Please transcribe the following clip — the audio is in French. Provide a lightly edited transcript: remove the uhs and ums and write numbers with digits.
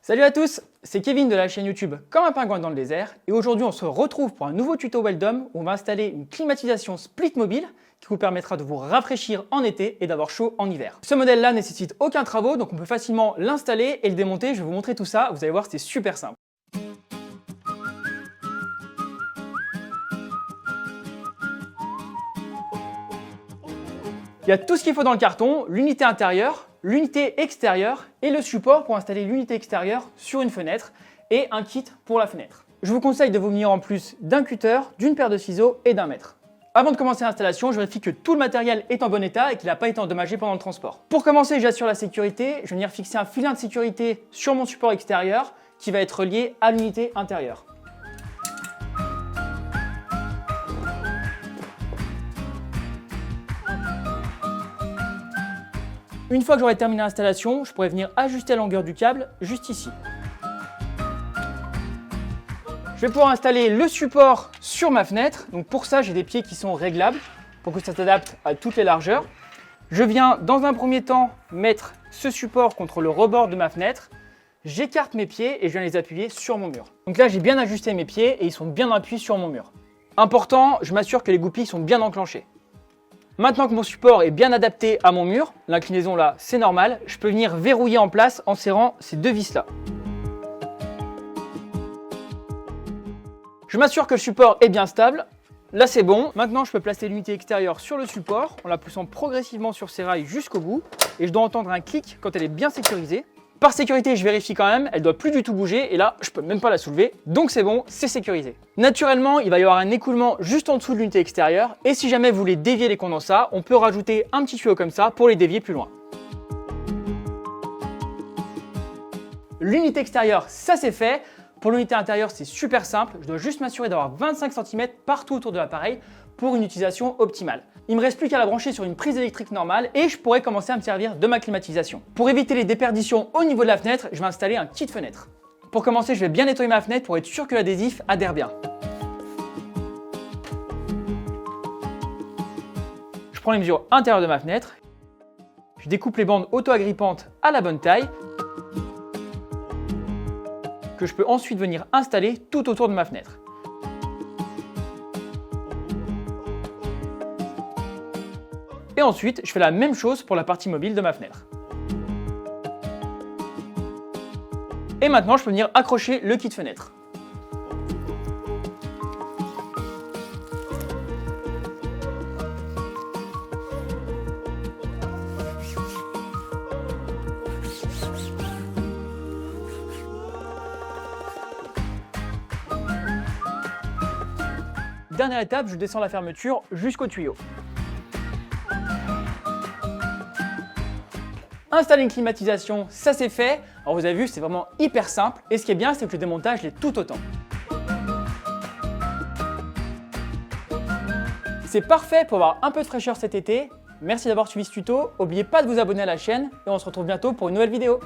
Salut à tous, c'est Kevin de la chaîne YouTube Comme un pingouin dans le désert et aujourd'hui on se retrouve pour un nouveau tuto Weldom où on va installer une climatisation split mobile qui vous permettra de vous rafraîchir en été et d'avoir chaud en hiver. Ce modèle là nécessite aucun travaux donc on peut facilement l'installer et le démonter, je vais vous montrer tout ça, vous allez voir c'est super simple. Il y a tout ce qu'il faut dans le carton, l'unité intérieure, l'unité extérieure et le support pour installer l'unité extérieure sur une fenêtre et un kit pour la fenêtre. Je vous conseille de vous munir en plus d'un cutter, d'une paire de ciseaux et d'un mètre. Avant de commencer l'installation, je vérifie que tout le matériel est en bon état et qu'il n'a pas été endommagé pendant le transport. Pour commencer, j'assure la sécurité, je vais venir fixer un filin de sécurité sur mon support extérieur qui va être relié à l'unité intérieure. Une fois que j'aurai terminé l'installation, je pourrai venir ajuster la longueur du câble juste ici. Je vais pouvoir installer le support sur ma fenêtre. Donc pour ça, j'ai des pieds qui sont réglables pour que ça s'adapte à toutes les largeurs. Je viens dans un premier temps mettre ce support contre le rebord de ma fenêtre. J'écarte mes pieds et je viens les appuyer sur mon mur. Donc là, j'ai bien ajusté mes pieds et ils sont bien appuyés sur mon mur. Important, je m'assure que les goupilles sont bien enclenchées. Maintenant que mon support est bien adapté à mon mur, l'inclinaison là c'est normal, je peux venir verrouiller en place en serrant ces deux vis là. Je m'assure que le support est bien stable, là c'est bon. Maintenant je peux placer l'unité extérieure sur le support en la poussant progressivement sur ses rails jusqu'au bout et je dois entendre un clic quand elle est bien sécurisée. Par sécurité, je vérifie quand même, elle doit plus du tout bouger et là, je peux même pas la soulever, donc c'est bon, c'est sécurisé. Naturellement, il va y avoir un écoulement juste en dessous de l'unité extérieure et si jamais vous voulez dévier les condensats, on peut rajouter un petit tuyau comme ça pour les dévier plus loin. L'unité extérieure, ça c'est fait. Pour l'unité intérieure, c'est super simple, je dois juste m'assurer d'avoir 25 cm partout autour de l'appareil pour une utilisation optimale. Il ne me reste plus qu'à la brancher sur une prise électrique normale et je pourrais commencer à me servir de ma climatisation. Pour éviter les déperditions au niveau de la fenêtre, je vais installer un kit fenêtre. Pour commencer, je vais bien nettoyer ma fenêtre pour être sûr que l'adhésif adhère bien. Je prends les mesures intérieures de ma fenêtre. Je découpe les bandes auto-agrippantes à la bonne taille que je peux ensuite venir installer tout autour de ma fenêtre. Et ensuite, je fais la même chose pour la partie mobile de ma fenêtre. Et maintenant, je peux venir accrocher le kit fenêtre. Dernière étape, je descends la fermeture jusqu'au tuyau. Installer une climatisation, ça c'est fait. Alors vous avez vu, c'est vraiment hyper simple. Et ce qui est bien, c'est que le démontage l'est tout autant. C'est parfait pour avoir un peu de fraîcheur cet été. Merci d'avoir suivi ce tuto. N'oubliez pas de vous abonner à la chaîne et on se retrouve bientôt pour une nouvelle vidéo.